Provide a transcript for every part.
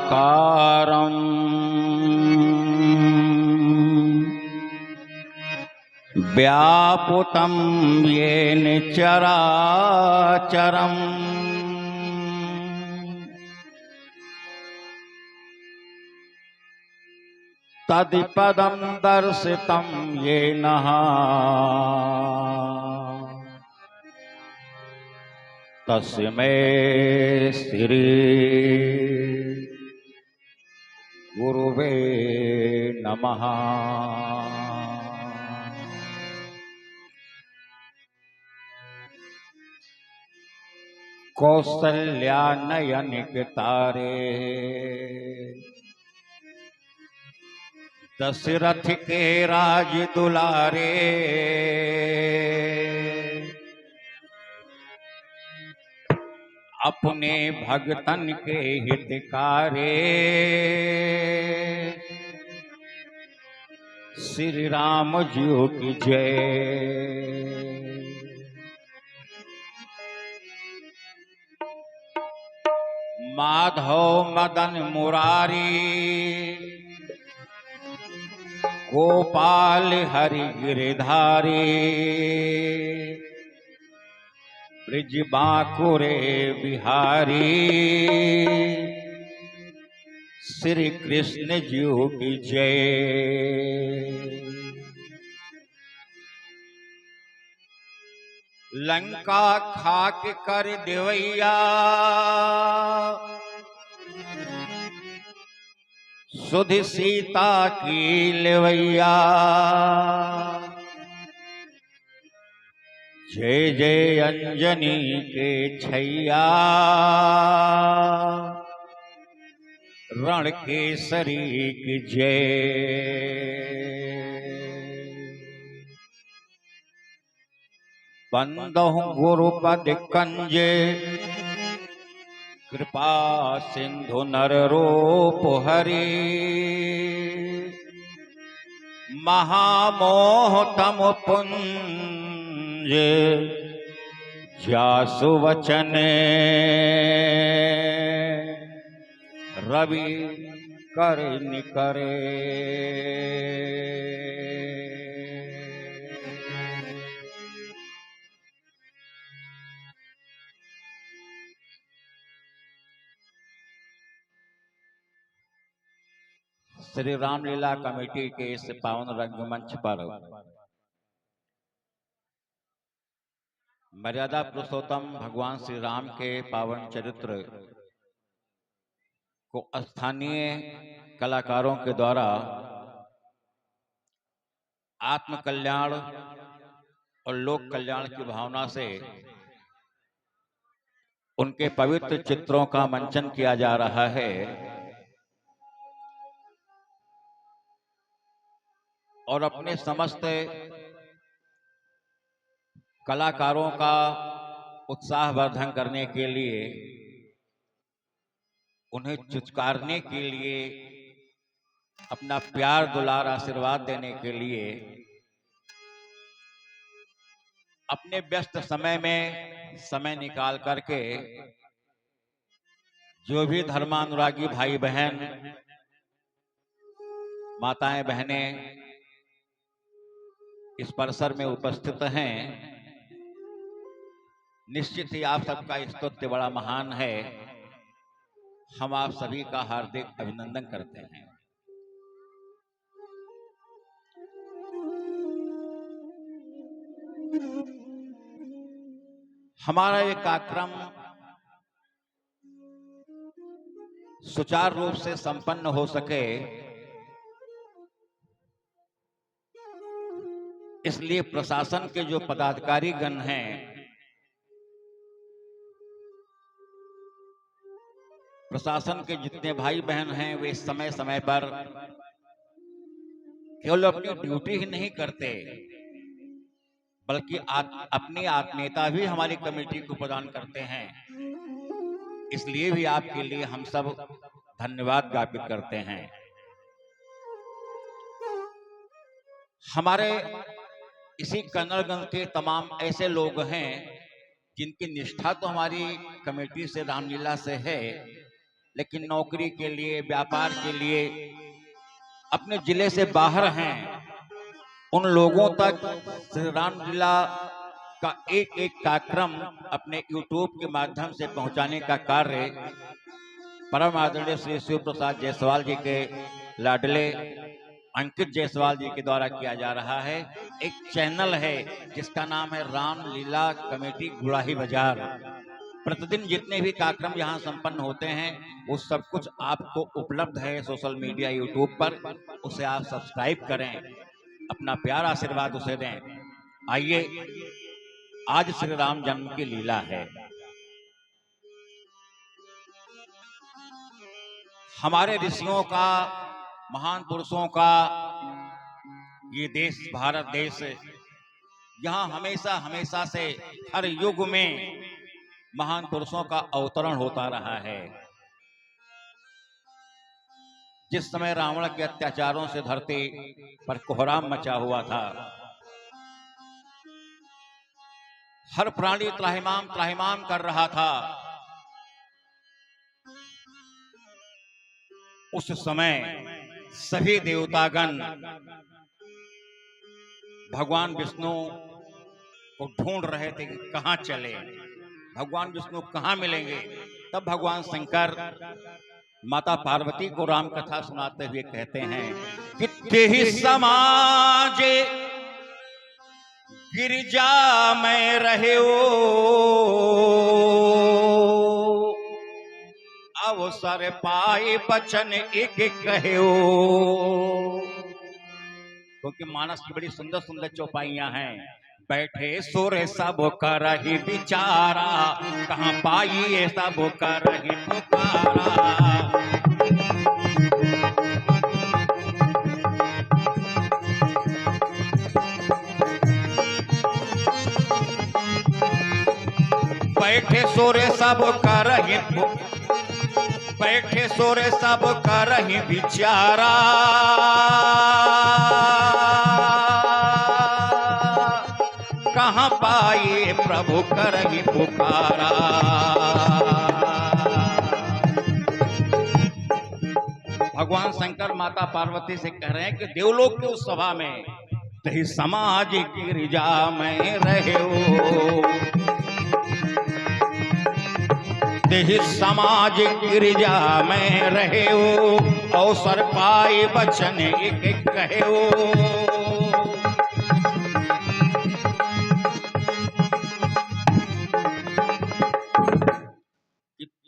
कारं व्यापुतं येन चराचरम् तत्पदं दर्शितं येन तस्मै श्री गुरुवे नमः। कौसल्या नयनिकतारे दशरथ के राज दुलारे अपने भगतन के हितकारे श्री राम जी की जय। माधव मदन मुरारी गोपाल हरि गिरधारी ब्रिज बांकुरे बिहारी श्री कृष्ण जी की जय। लंका खाक कर देवैया सुध सीता की लेवैया जय जय अंजनी के छैया रण केसरी की जय। बंदहु गुरुपद कंज कृपा सिंधु नर रूप हरि महामोह तम पुंज जासु वचन रवि कर निकरे। श्री रामलीला कमेटी के इस पावन रंगमंच पर मर्यादा पुरुषोत्तम भगवान श्री राम के पावन चरित्र को स्थानीय कलाकारों के द्वारा आत्म कल्याण और लोक कल्याण की भावना से उनके पवित्र चित्रों का मंचन किया जा रहा है। और अपने समस्त कलाकारों का उत्साहवर्धन करने के लिए, उन्हें चुचकारने के लिए, अपना प्यार दुलार आशीर्वाद देने के लिए अपने व्यस्त समय में समय निकाल करके जो भी धर्मानुरागी भाई बहन माताएं बहनें इस परिसर में उपस्थित हैं, निश्चित ही आप सबका स्तुत्य बड़ा महान है। हम आप सभी का हार्दिक अभिनंदन करते हैं। हमारा ये कार्यक्रम सुचारू रूप से संपन्न हो सके, इसलिए प्रशासन के जो पदाधिकारी गण हैं, प्रशासन के जितने भाई बहन हैं, वे समय समय पर केवल अपनी ड्यूटी ही नहीं करते, बल्कि अपनी आत्मीयता भी हमारी कमेटी को प्रदान करते हैं। इसलिए भी आपके लिए हम सब धन्यवाद ज्ञापित करते हैं। हमारे इसी कन्नड़गंज के तमाम ऐसे लोग हैं जिनकी निष्ठा तो हमारी कमेटी से रामलीला से है, लेकिन नौकरी के लिए, व्यापार के लिए अपने जिले से बाहर हैं, उन लोगों तक श्री रामलीला का एक एक कार्यक्रम अपने YouTube के माध्यम से पहुंचाने का कार्य परम आदरणीय श्री शिव प्रसाद जायसवाल जी के लाडले अंकित जायसवाल जी के द्वारा किया जा रहा है। एक चैनल है जिसका नाम है रामलीला कमेटी गुड़ाही बाजार। प्रतिदिन जितने भी कार्यक्रम यहाँ संपन्न होते हैं वो सब कुछ आपको उपलब्ध है सोशल मीडिया YouTube पर, उसे आप सब्सक्राइब करें, अपना प्यार आशीर्वाद उसे दें। आइए, आज श्री राम जन्म की लीला है। हमारे ऋषियों का, महान पुरुषों का ये देश भारत देश, यहाँ हमेशा हमेशा से हर युग में महान पुरुषों का अवतरण होता रहा है। जिस समय रावण के अत्याचारों से धरती पर कोहराम मचा हुआ था, हर प्राणी त्राहिमाम त्राहिमाम कर रहा था, उस समय सभी देवतागण भगवान विष्णु को ढूंढ रहे थे कि कहां चले, भगवान विष्णु कहां मिलेंगे। तब भगवान शंकर माता पार्वती को राम कथा सुनाते हुए कहते हैं कि तेहि समाज गिरिजा में रहे अवसर पाए बचन एक कहे। क्योंकि मानस की बड़ी सुंदर सुंदर चौपाइयां हैं। बैठे सोरे सब करहि विचारा, कहाँ पाई सब करहि पुकारा। बैठे सोरे सब करहि, बैठे सोरे सब करहि विचारा। कहाँ पाए प्रभु करहि पुकारा। भगवान शंकर माता पार्वती से कह रहे हैं कि देवलोक की उस सभा में तहि समाज गिरिजा में रहे हो, तेहि समाज गिरिजा में रहे हो, अवसर पाए बचन एक एक कहे हो।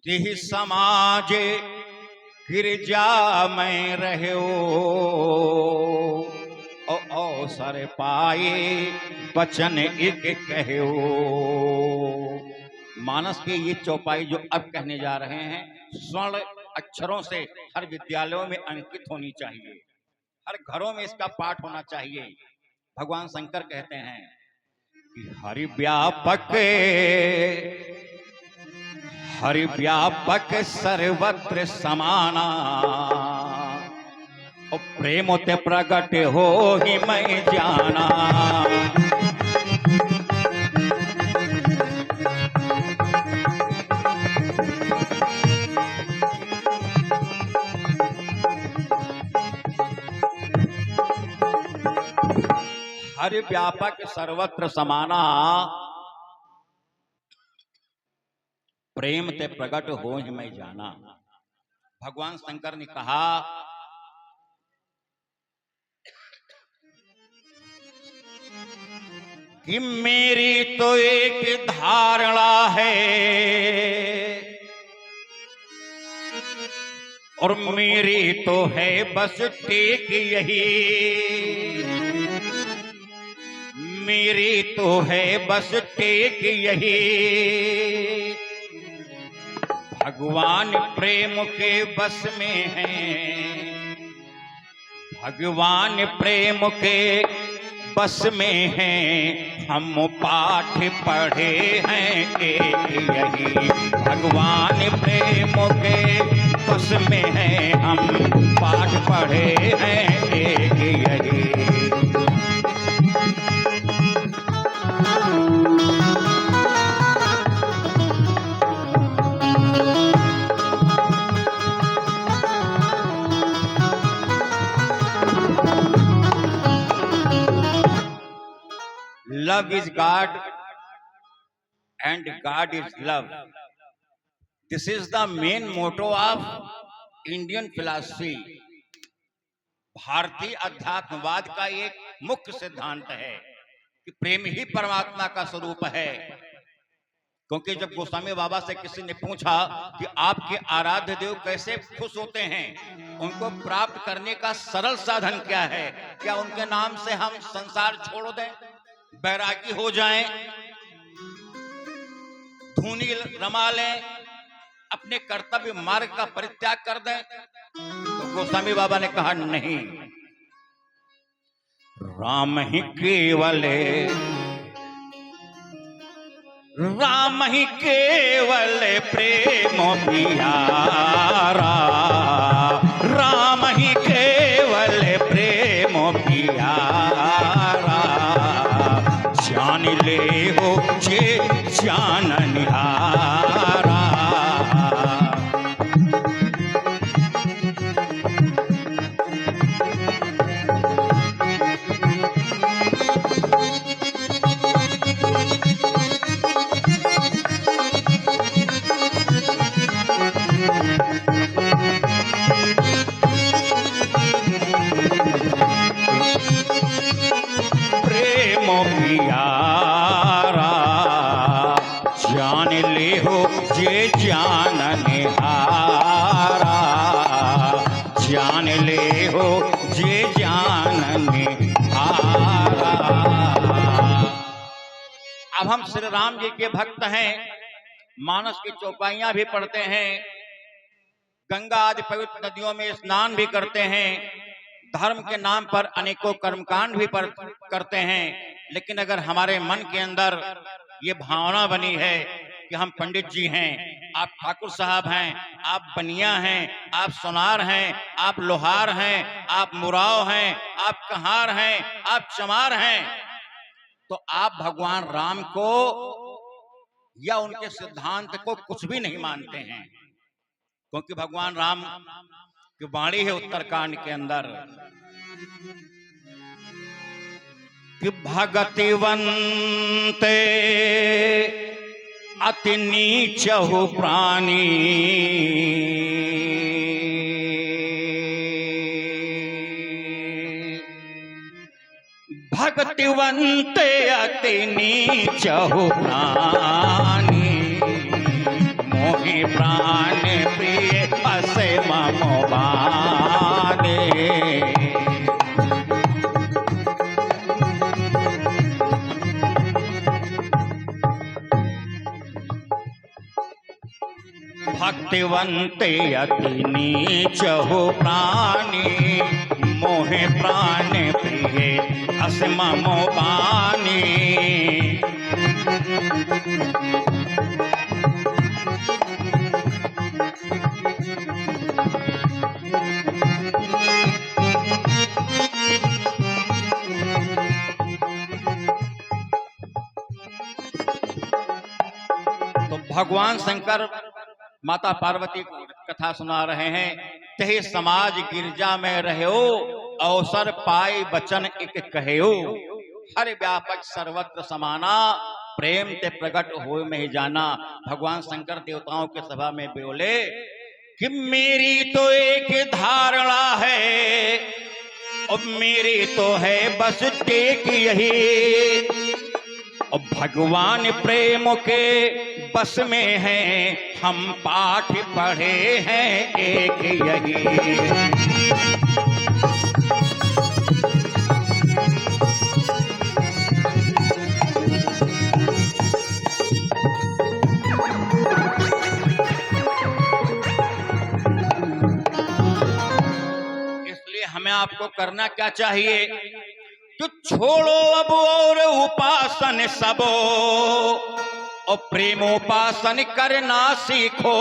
तेहि समाज गिरिजा में रहे हो, अवसर पाए बचन एक कहे हो। मानस की ये चौपाई जो अब कहने जा रहे हैं स्वर्ण अक्षरों से हर विद्यालयों में अंकित होनी चाहिए, हर घरों में इसका पाठ होना चाहिए। भगवान शंकर कहते हैं कि हरि व्यापक सर्वत्र समाना, और प्रेम ते प्रगट हो ही मैं जाना। हरि व्यापक सर्वत्र समाना, प्रेम ते प्रगट हो ही मैं जाना। भगवान शंकर ने कहा कि मेरी तो एक धारणा है और मेरी तो है बस टेक यही, मेरी तो है बस टेक यही। भगवान प्रेम के बस में हैं, भगवान प्रेम के बस में हैं, हम पाठ पढ़े हैं एक यही। भगवान प्रेम के बस में हैं, हम पाठ पढ़े हैं एक यही। Love is God and God is love. This is the main motto of Indian philosophy. भारतीय अध्यात्मवाद का एक मुख्य सिद्धांत है कि प्रेम ही परमात्मा का स्वरूप है। क्योंकि जब गोस्वामी बाबा से किसी ने पूछा कि आपके आराध्य देव कैसे खुश होते हैं, उनको प्राप्त करने का सरल साधन क्या है, क्या उनके नाम से हम संसार छोड़ दें, बैरागी हो जाएं, धूनी रमा लें, अपने कर्तव्य मार्ग का परित्याग कर दें? तो गोस्वामी बाबा ने कहा नहीं, राम ही केवल राम ही केवल प्रेम पियारा, राम ही केवल प्रेम पियारा, जान ले हो जे जान निहारा। पियारा, जान ले हो जे जान निहारा, जान ले हो जे जान निहारा। अब हम श्री राम जी के भक्त हैं, मानस की चौपाइयां भी पढ़ते हैं, गंगा आदि पवित्र नदियों में स्नान भी करते हैं, धर्म के नाम पर अनेकों कर्मकांड भी करते हैं। लेकिन अगर हमारे मन के अंदर ये भावना बनी है कि हम पंडित जी हैं, आप ठाकुर साहब हैं, आप बनिया हैं, आप सोनार हैं, आप लोहार हैं, आप मुराव हैं, आप कहार हैं, आप चमार हैं, तो आप भगवान राम को या उनके सिद्धांत को कुछ भी नहीं मानते हैं। क्योंकि भगवान राम की वाणी है उत्तरकांड के अंदर कि भगतिवंते अति नीचहु प्राणी, भगतिवंते अति नीचहु प्राणी, मोहि प्राण प्रिय असे ममो बाने। भक्तिवंते अति नीचहु प्राणी, मोहे प्राण प्रिय असे ममो बानी। तो भगवान शंकर माता पार्वती को कथा सुना रहे हैं। तहि समाज गिरजा में रहो, अवसर पाई बचन एक कहो, हर व्यापक सर्वत्र समाना, प्रेम ते प्रकट हो में जाना। भगवान शंकर देवताओं के सभा में बोले कि मेरी तो एक धारणा है और मेरी तो है बस टेक यही, और भगवान प्रेम के बस में है, हम पाठ पढ़े हैं एक यही। इसलिए हमें आपको करना क्या चाहिए कि छोड़ो अब और उपासन सबो, और प्रेमोपासन करना सीखो।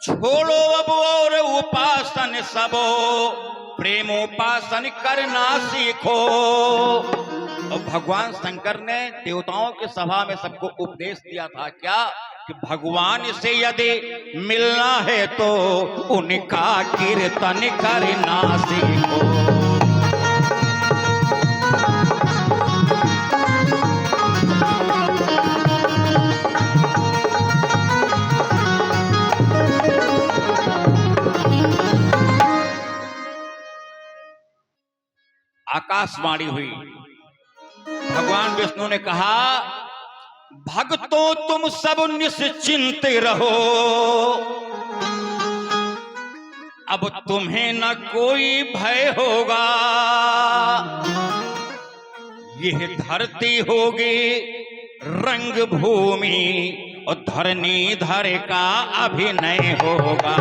छोड़ो अब और उपासन सबो, प्रेमोपासन करना सीखो। और भगवान शंकर ने देवताओं की सभा में सबको उपदेश दिया था क्या कि भगवान से यदि मिलना है तो उनका कीर्तन करना सीखो। आकाशवाणी हुई। भगवान विष्णु ने कहा, भक्तों तुम सब निश्चिंत रहो, अब तुम्हें न कोई भय होगा। यह धरती होगी रंग भूमि और धरणीधर का अभिनय होगा।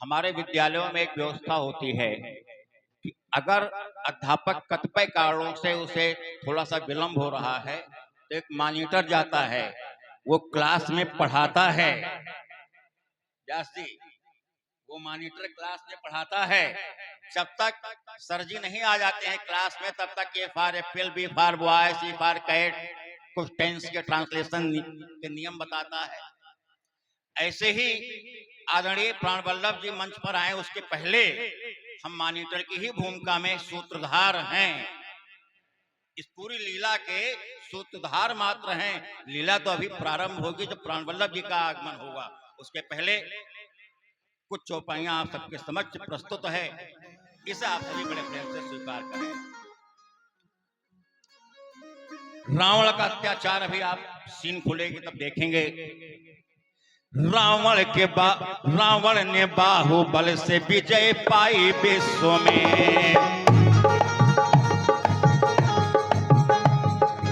हमारे विद्यालयों में एक व्यवस्था होती है कि अगर अध्यापक कतिपय कारणों से उसे थोड़ा सा विलंब हो रहा है तो एक मॉनिटर जाता है, वो क्लास में पढ़ाता है। व्यास जी, वो मॉनिटर क्लास में पढ़ाता है। जब तक सर जी नहीं आ जाते हैं क्लास में, तब तक A for apple, B for boy, C for cat, कुछ टेंस के ट्रांसलेशन के नियम बताता है। ऐसे ही आदरणीय प्राण वल्लभ जी मंच पर आए उसके पहले हम मॉनिटर की ही भूमिका में सूत्रधार हैं। इस पूरी लीला के सूत्रधार मात्र हैं। लीला तो अभी प्रारंभ होगी जब प्राण वल्लभ जी का आगमन होगा। उसके पहले कुछ चौपाइयां आप सबके समक्ष प्रस्तुत है, इसे आप सभी बड़े प्रेम से स्वीकार करें। रावण का अत्याचार अभी आप सीन खुलेगी तब देखेंगे। रावण ने बाहुबल से विजय पाई विश्व में।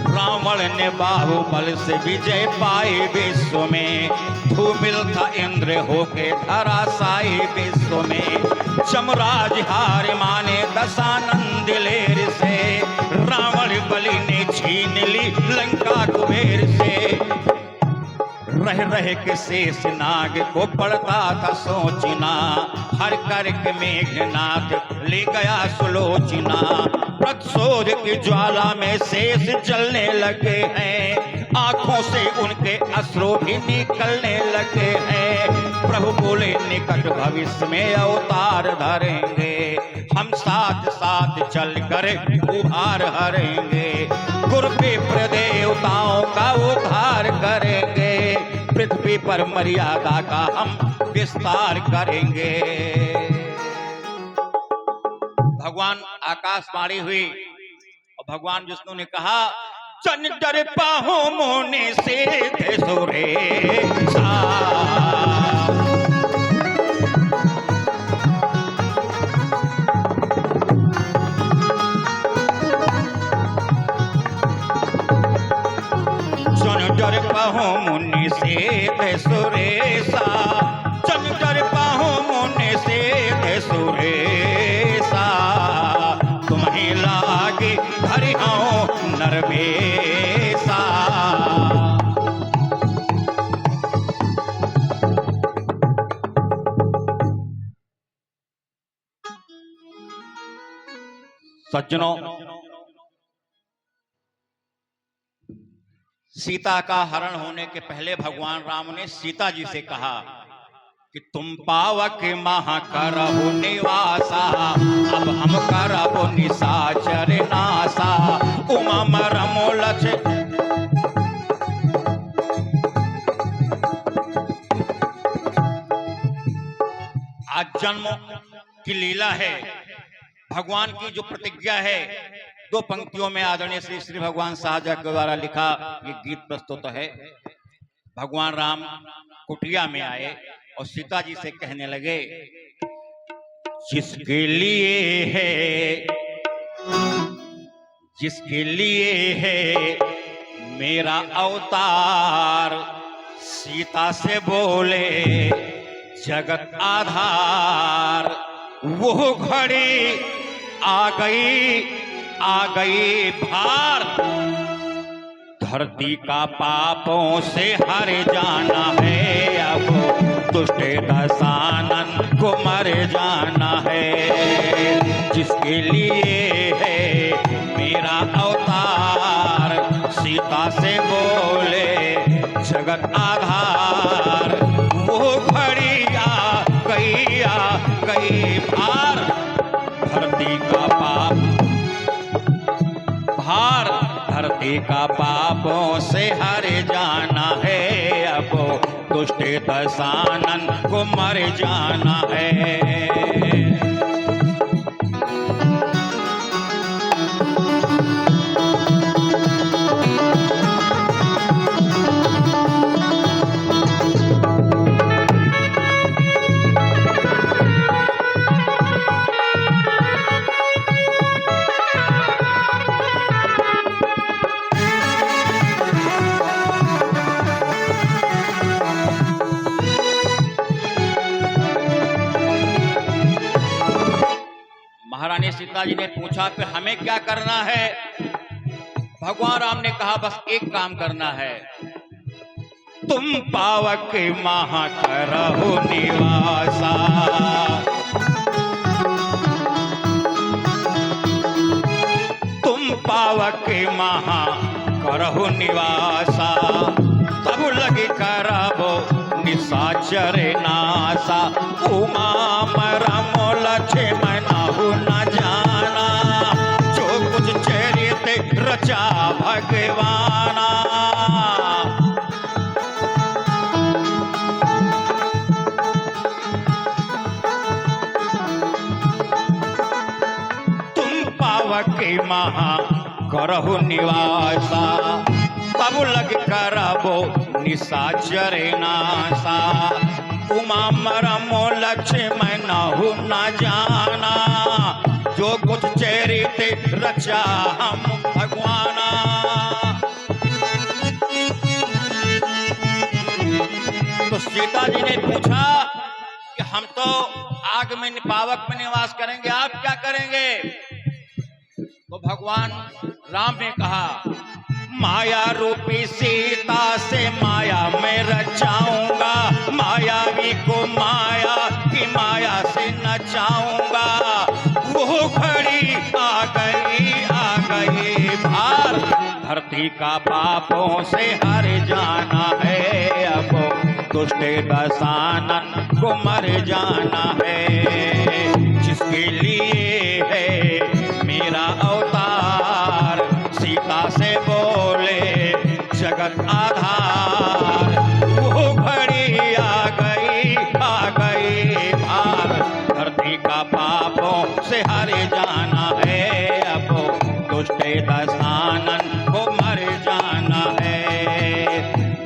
रावण ने बाहुबल से विजय पाई विश्व में। धूमिल था इंद्र होके धराशायी विश्व में। चमराज हार माने दशानन दिलेर से। रावण बलि ने छीन ली लंका कुबेर से। रह रह के शेष नाग को पड़ता था सोचना। हर करके मेघनाथ ले गया सुलोचना। प्रतिशोध की ज्वाला में शेष जलने लगे हैं। आंखों से उनके अश्रु भी निकलने लगे हैं। प्रभु बोले निकट भविष्य में अवतार धरेंगे। हम साथ साथ चल कर उधार हरेंगे। गुरु विप्र देवताओं का उद्धार करेंगे। पृथ्वी पर मर्यादा का हम विस्तार करेंगे। भगवान आकाशवाणी हुई और भगवान विष्णु ने कहा, चन डर पाहो मोने से थे सुरेशा। डर पाहो मुनि से थे सुरेशा। चन डर पाहो मुनि से थे सुरेशा। तुम्हें लागे हरिओ नरवेशा। सज्जनों, सीता का हरण होने के पहले भगवान राम ने सीता जी से कहा कि तुम पावक महा करहु निवासा। अब हम करहु निशाचर नासा। उमा मरमोलच आज जन्म की लीला है। भगवान की जो प्रतिज्ञा है, दो पंक्तियों में आदरणीय श्री श्री भगवान शाहजहाँ के द्वारा लिखा ये गीत प्रस्तुत है। भगवान राम कुटिया में आए और सीता जी से कहने लगे, जिसके लिए है मेरा अवतार। सीता से बोले जगत आधार। वो घड़ी आ गई भार। धरती का पापों से हर जाना है। अब दुष्ट दशानन को मर जाना है। जिसके लिए है मेरा अवतार। सीता से बोले जगत आधार। वो घड़ी आ गई भार। धरती का पाप धरती का पापों से हर जाना है, अब दुष्ट दशानन को मर जाना है। महारानी सीता जी ने पूछा फिर हमें क्या करना है? भगवान राम ने कहा बस एक काम करना है, तुम पावक महा करहु निवासा, तुम पावक महा करहु निवासा, तब लगी करबो निशाचर नासा, उमा मरम लक्ष्मण न जाना, जो कुछ चरित रचा भगवाना। तुम पावक महा करहु निवासा, तब लग करबो निशाचर नासा, उमा मरमो लक्ष्मण न जाना, जो कुछ चरित रचा हम भगवाना। तो सीता जी ने पूछा कि हम तो आग में पावक में निवास करेंगे, आप क्या करेंगे? तो भगवान राम ने कहा माया रूपी सीता से माया में रचाऊंगा, मायावी को माया की माया से नचाऊंगा, वो घड़ी आ गई भार, धरती का पापों से हर जाना है, अब दुष्ट दशानन को मर जाना है, जिसके लिए है मेरा अवतार, सीता से बोले जगत आधार, वो घड़ी आ गई भार, धरती का पापों से हर जाना है, अब दुष्ट दशानन को मर जाना है।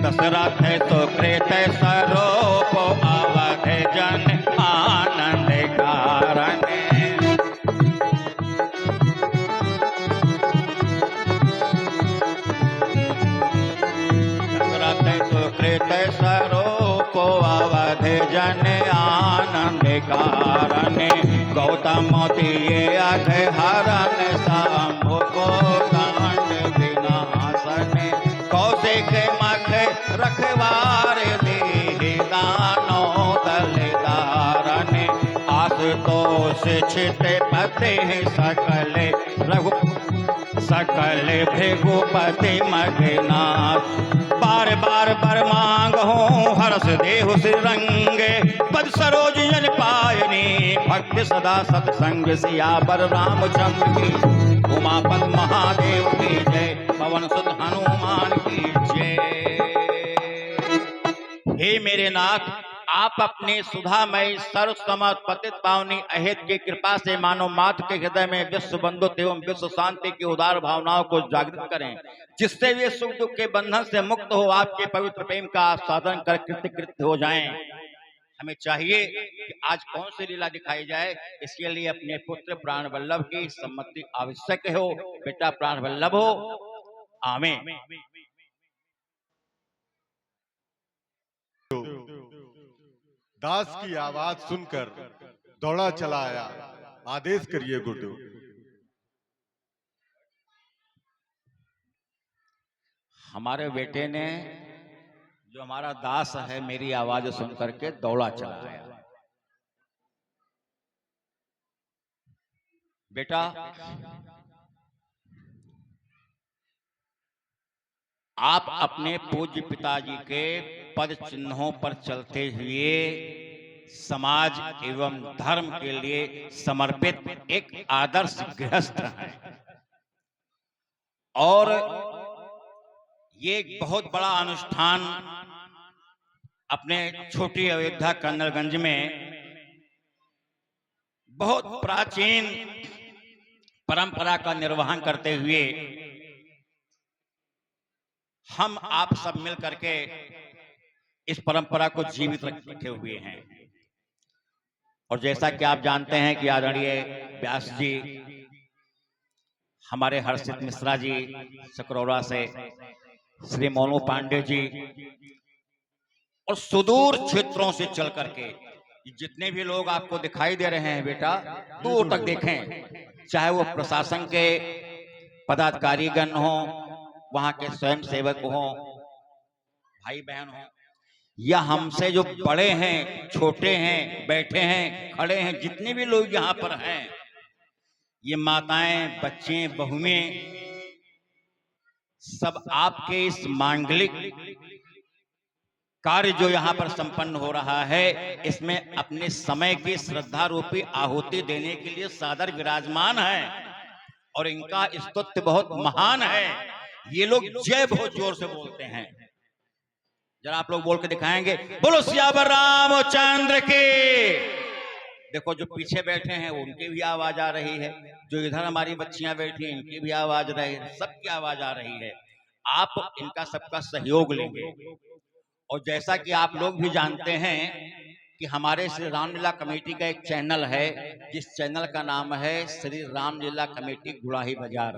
दशरथ सुकृत स्वरूप अवध जन आनंद कारण, स्वरूप अवध जन आनंद कारण, गौतम दिए अध हरण शंभु को दंड विनाशन, कौशिक मख रखवार दे दानो दल धारण, आशुतोष छित पते सकल भृगुपति मघनाथ, बार बार बर मांग हो हर्ष देहु श्रीरंगे, पद सरोज जन पायनी भक्त सदा सत्संग, सियावर रामचंद्र की, उमापत महादेव की जय, पवन सुत हनुमान की जय। हे मेरे नाथ, आप अपने सुधामय सर्व समर्पित पावनी अहित की कृपा से मानव मात्र के हृदय में विश्व बंधुत्व एवं विश्व शांति की उदार भावनाओं को जागृत करें, जिससे वे सुख दुख के बंधन से मुक्त हो आपके पवित्र प्रेम का आस्वादन कर कृतकृत्य हो जाएं। हमें चाहिए कि आज कौन सी लीला दिखाई जाए, इसके लिए अपने पुत्र प्राण वल्लभ की सम्मति आवश्यक हो। बेटा प्राण वल्लभ हो, आमीन। दास की आवाज सुनकर दौड़ा चला आया, आदेश करिए गुड्डू। हमारे बेटे ने, जो हमारा दास है, मेरी आवाज सुन करके दौड़ा चला आया। बेटा आप अपने पूज्य पिताजी के पद चिन्हों पर चलते हुए समाज एवं धर्म के लिए समर्पित एक आदर्श गृहस्थ हैं और ये एक बहुत बड़ा अनुष्ठान अपने छोटी अयोध्या कन्नरगंज में बहुत प्राचीन परंपरा का निर्वहन करते हुए हम आप सब मिल करके इस परंपरा को जीवित रखे हुए हैं। और जैसा कि आप जानते हैं कि आदरणीय व्यास जी, हमारे हर्षित मिश्रा जी सकरौरा से, श्री मोनू पांडे जी, और सुदूर क्षेत्रों से चल करके जितने भी लोग आपको दिखाई दे रहे हैं बेटा, दूर तक देखें, चाहे वो प्रशासन के पदाधिकारीगण हो, वहां के स्वयं सेवक हो, भाई बहन हो, या हमसे जो बड़े हैं, छोटे हैं, बैठे हैं, खड़े हैं, जितने भी लोग यहाँ पर हैं, ये माताएं, बच्चे, बहुएं, सब आपके इस मांगलिक कार्य जो यहाँ पर संपन्न हो रहा है, इसमें अपने समय की श्रद्धा रूपी आहुति देने के लिए सादर विराजमान है और इनका स्तुत्य बहुत महान है। ये लोग जय बहुत जोर से बोलते हैं, जरा आप लोग बोल के दिखाएंगे, बोलो सियावर रामचंद्र के। देखो जो पीछे बैठे हैं उनकी भी आवाज आ रही है, जो इधर हमारी बच्चियां बैठी हैं इनकी भी आवाज रही है, सबकी आवाज आ रही है। आप इनका सबका सहयोग लेंगे। और जैसा कि आप लोग भी जानते हैं कि हमारे श्री रामलीला कमेटी का एक चैनल है, जिस चैनल का नाम है श्री रामलीला कमेटी गुड़ाही बाजार।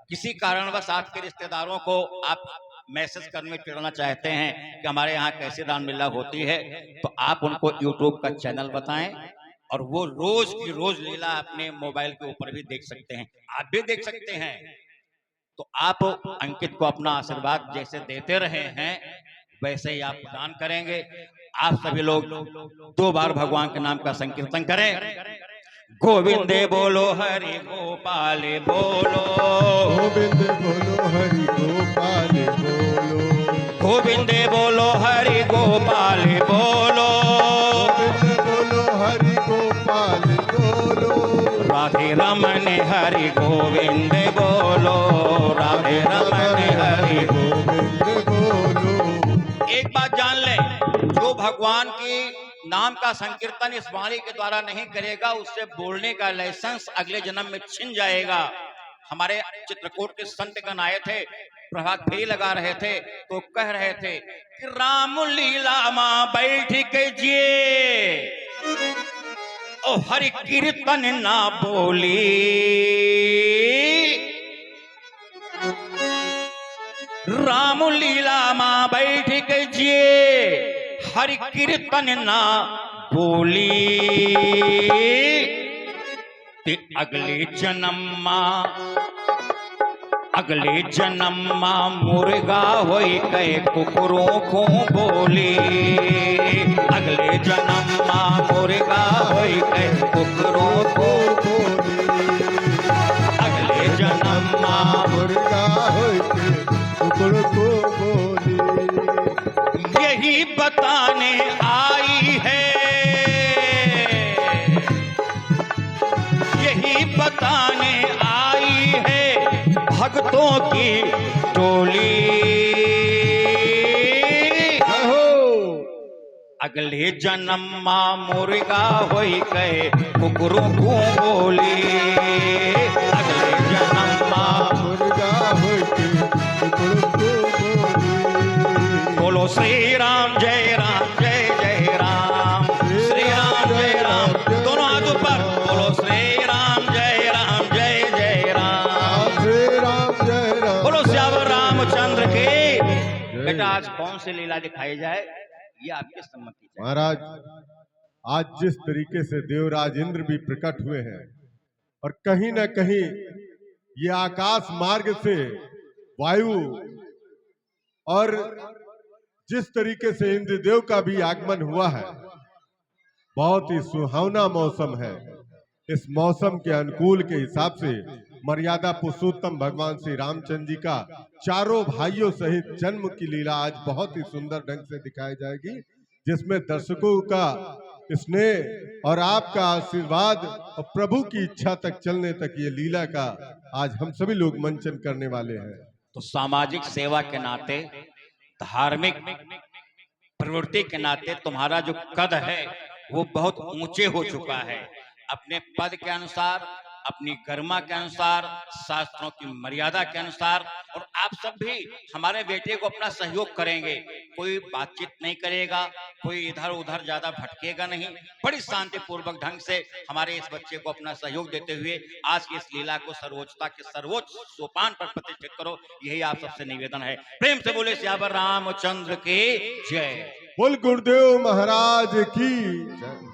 किसी कारणवश आपके रिश्तेदारों को आप मैसेज करने में चिढ़ना चाहते हैं कि हमारे यहाँ कैसे रामलीला होती है, तो आप उनको यूट्यूब का चैनल बताएं और वो रोज की रोज लीला अपने मोबाइल के ऊपर भी देख सकते हैं, आप भी देख सकते हैं। तो आप अंकित को अपना आशीर्वाद जैसे देते रहे हैं वैसे ही आप दान करेंगे। आप सभी लोग 2 बार भगवान के नाम का संकीर्तन करें। गोविंदे बोलो हरि गोपाले बोलो, गोविंद बोलो हरि गोपाल बोलो, गोविंदे बोलो हरि गोपाले बोलो, गोविंद बोलो हरि गोपाल बोलो, राधे रमन हरि गोविंद बोलो, राधे रमन हरि। गोविंद बोलो। एक बात जान ले, जो भगवान की नाम का संकीर्तन इस वाणी के द्वारा नहीं करेगा, उससे बोलने का लाइसेंस अगले जन्म में छिन जाएगा। हमारे चित्रकूट के संत गण आए थे, प्रभात फेरी लगा रहे थे, तो कह रहे थे कि राम लीला मां बैठ के जिए, ओ हरि कीर्तन ना बोली, राम लीला मां बैठ के जिए, हरि कीर्तन ना बोली, ते अगले जन्म मां मुर्गा होई कहे कुकुरों को बोली, अगले जन्म मां मुर्गा होई कहे कुकुरों को बोली, अगले जन्म मां मुर्गा होई के कुकुर को बोली। यही बताने आई है, यही बताने आई है भक्तों की टोली, अगले जन्म मां मुर्गा होई कहे कुकुरों को बोली, अगले जन्म मां मुर्गा होई के कुकुर को बोली। बोलो श्री राम जय राम जय जय राम, श्री राम जय राम, दोनों हाथ ऊपर, बोलो श्री राम जय राम जय जय राम, श्री राम जय राम, बोलो श्यावर रामचंद्र के। बेटा आज कौन सी लीला दिखाई जाए, ये आपकी सम्मति है। महाराज, आज जिस तरीके से देवराज इंद्र भी प्रकट हुए हैं और कहीं न कहीं ये आकाश मार्ग से वायु और जिस तरीके से इंद्रदेव का भी आगमन हुआ है, बहुत ही सुहावना मौसम है। इस मौसम के अनुकूल के हिसाब से मर्यादा पुरुषोत्तम भगवान श्री रामचंद्र जी का चारों भाइयों सहित जन्म की लीला आज बहुत ही सुंदर ढंग से दिखाई जाएगी, जिसमें दर्शकों का स्नेह और आपका आशीर्वाद और प्रभु की इच्छा तक चलने तक ये लीला का आज हम सभी लोग मंचन करने वाले हैं। तो सामाजिक सेवा के नाते, धार्मिक प्रवृत्ति के नाते तुम्हारा जो कद है वो बहुत ऊंचे हो चुका है। अपने पद के अनुसार, अपनी गरिमा के अनुसार, शास्त्रों की मर्यादा के अनुसार, और आप सब भी हमारे बेटे को अपना सहयोग करेंगे। कोई बातचीत नहीं करेगा, कोई इधर उधर ज्यादा भटकेगा नहीं, बड़ी शांतिपूर्वक ढंग से हमारे इस बच्चे को अपना सहयोग देते हुए आज की इस लीला को सर्वोच्चता के सर्वोच्च सोपान पर प्रतिष्ठित करो। यही आप सबसे निवेदन है। प्रेम से बोले सियावर रामचंद्र की जय। बोल गुरुदेव महाराज की जय।